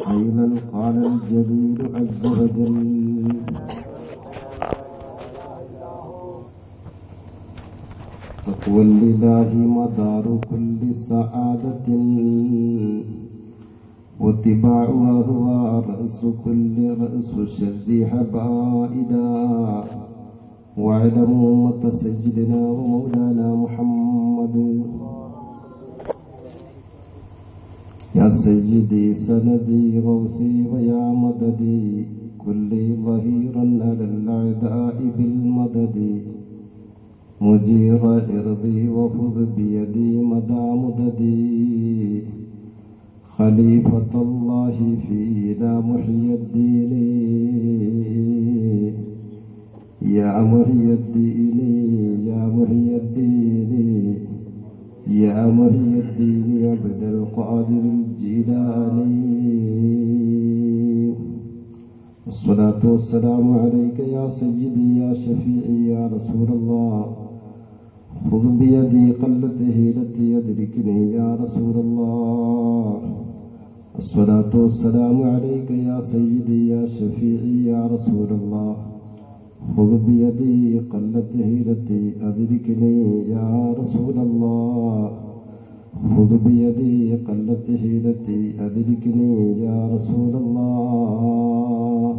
أيضا قال الجليل عز وجل: تقوى لله مدار كل سعادة واتباعها هو رأس كل رأس الشر حبائدا. واعلموا أمة سيدنا ومولانا محمد يا سيدي سندي غوثي ويا مددي كلي ظهيرا على الأعداء بالمدد مجير إرضي وخذ بيدي مدى مددي خليفة الله فينا محيي الدين يا محيي الدين يا محيي الدين يا محيي الدين يا عبد القادر الجيلاني. الصلاة والسلام عليك يا سيدي يا شفيعي يا رسول الله. خذ بيدي قلت هيلتي يدركني يا رسول الله. الصلاة والسلام عليك يا سيدي يا شفيعي يا رسول الله. خذ بيدي قلت هيلتي أدركني يا رسول الله. خذ بيدي قلت هيلتي أدركني يا رسول الله.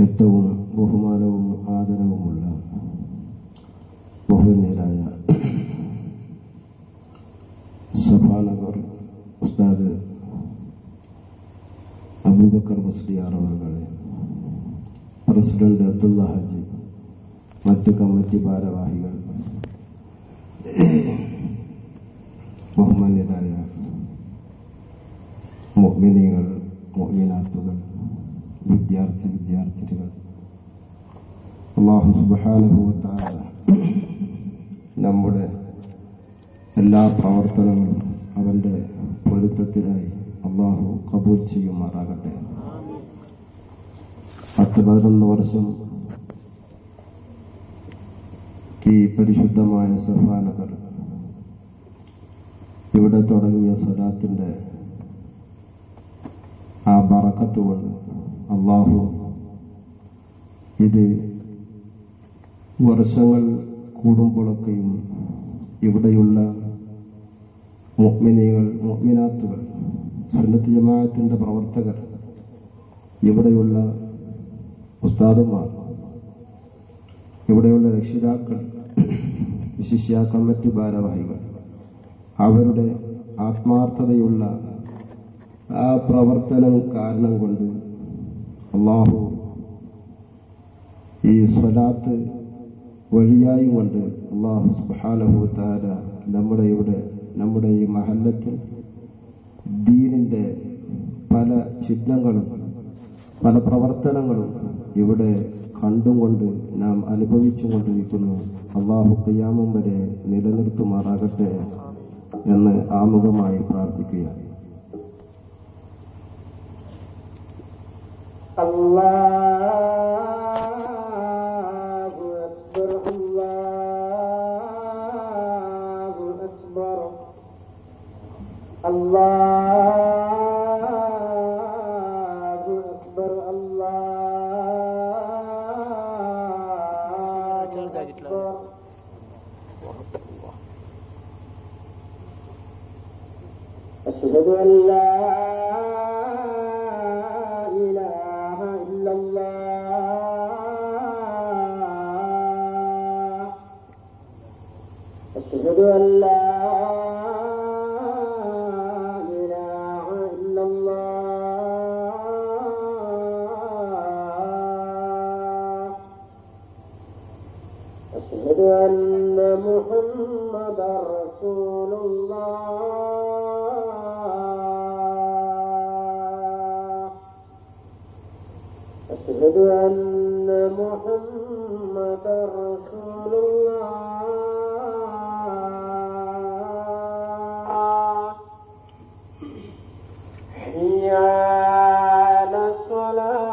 ഏറ്റവും ബഹുമാനവും ആദരവുമുള്ള ബഹുമാന്യരായ സഭാനഗർ ഉസ്താദ് അബൂബക്കർ മുസ്ലിയാർ അവരുടെ, പ്രസിഡന്റ് അബ്ദുള്ള ഹാജി, മറ്റ് കമ്മിറ്റി ഭാരവാഹികൾ, ബഹുമാന്യരായ മുഅ്മിനീങ്ങൾ, മുഅ്മിനാത്തുകൾ, വിദ്യാർത്ഥിനികൾ, അല്ലാഹു സുബ്ഹാനഹു വ തആല നമ്മുടെ എല്ലാ പ്രവർത്തനങ്ങളും അവന്റെ പൊരുത്തത്തിനായി അല്ലാഹു കബൂൽ ചെയ്യുമാറാകട്ടെ. 10-11 വർഷം ഈ പരിശുദ്ധമായ സഫാനഗർ ഇവിടെ തുടങ്ങിയ സ്വലാത്തിന്റെ ആ ബറക്കത്ത് കൊണ്ട് അല്ലാഹു ഇത് വർഷങ്ങൾ കൂടുമ്പോഴൊക്കെയും ഇവിടെയുള്ള മുഅ്മിനീങ്ങൾ, മുഅ്മിനാത്തുകൾ, സുന്നത്ത് ജമാഅത്തിന്റെ പ്രവർത്തകർ, ഇവിടെയുള്ള ഉസ്താദുമാർ, ഇവിടെയുള്ള രക്ഷിതാക്കൾ, വിശിഷ്യ കമ്മിറ്റി ഭാരവാഹികൾ, അവരുടെ ആത്മാർത്ഥതയുള്ള ആ പ്രവർത്തനം കാരണം കൊണ്ട് അല്ലാഹു ഈ സ്വലാത്ത് വഴിയായി കൊണ്ട് അല്ലാഹു സുബ്ഹാനഹു വ തആല നമ്മുടെ ഈ മഹല്ലത്തിൽ ദീനിന്റെ പല ചിഹ്നങ്ങളും പല പ്രവർത്തനങ്ങളും ഇവിടെ കണ്ടുകൊണ്ട് നാം അനുഭവിച്ചുകൊണ്ടിരിക്കുന്നു. അല്ലാഹു ഖിയാമം വരെ നിലനിർത്തുമാറാകട്ടെ എന്ന് ആമുഖമായി പ്രാർത്ഥിക്കുക. أشهد أن لا إله إلا الله. أشهد أن لا إله إلا الله. أشهد أن محمدا رسول الله. أشهد أن محمدا رسول الله. حي على الصلاة.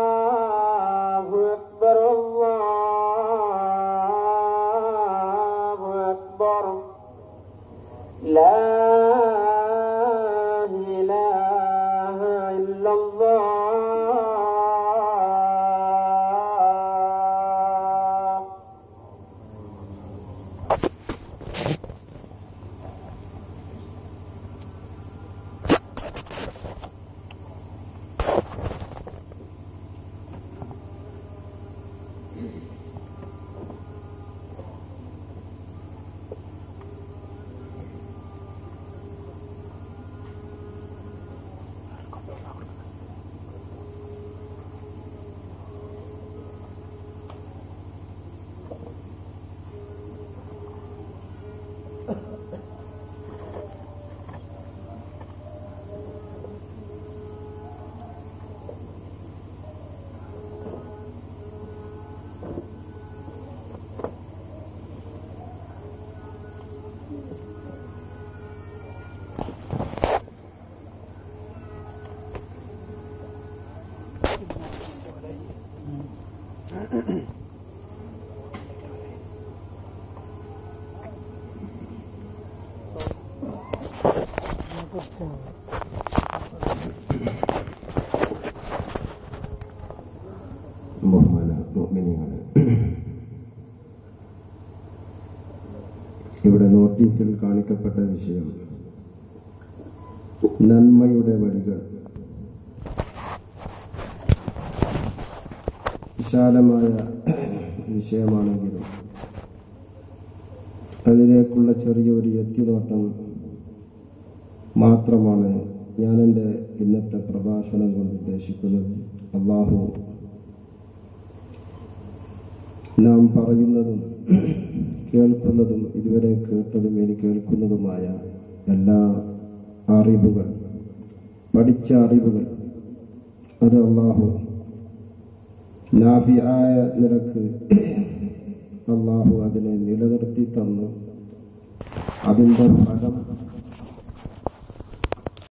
അല്ലാഹു അക്ബർ അല്ലാഹു അക്ബർ ലാ ഇലാഹ ഇല്ലല്ലാഹ് ബഹുമാന മുഅ്മിനീങ്ങളെ, ഇവിടെ നോട്ടീസിൽ കാണിക്കപ്പെട്ട വിഷയം നന്മയുടെ വഴികൾ. വിശാലമായ വിഷയമാണെങ്കിലും അതിലേക്കുള്ള ചെറിയൊരു എത്തിനോട്ടം മാത്രമാണ് ഞാൻ എൻ്റെ ഇന്നത്തെ പ്രഭാഷണം കൊണ്ട് ഉദ്ദേശിക്കുന്നത്. അല്ലാഹു നാം പറയുന്നതും കേൾക്കുന്നതും ഇതുവരെ കേട്ടതും ഇനി കേൾക്കുന്നതുമായ എല്ലാ അറിവുകൾ, പഠിച്ച അറിവുകൾ, അത് അല്ലാഹു നാഫിയായ നിലക്ക് അല്ലാഹു അതിനെ നിലനിർത്തി തന്നു. അതിന്റെ ഫലം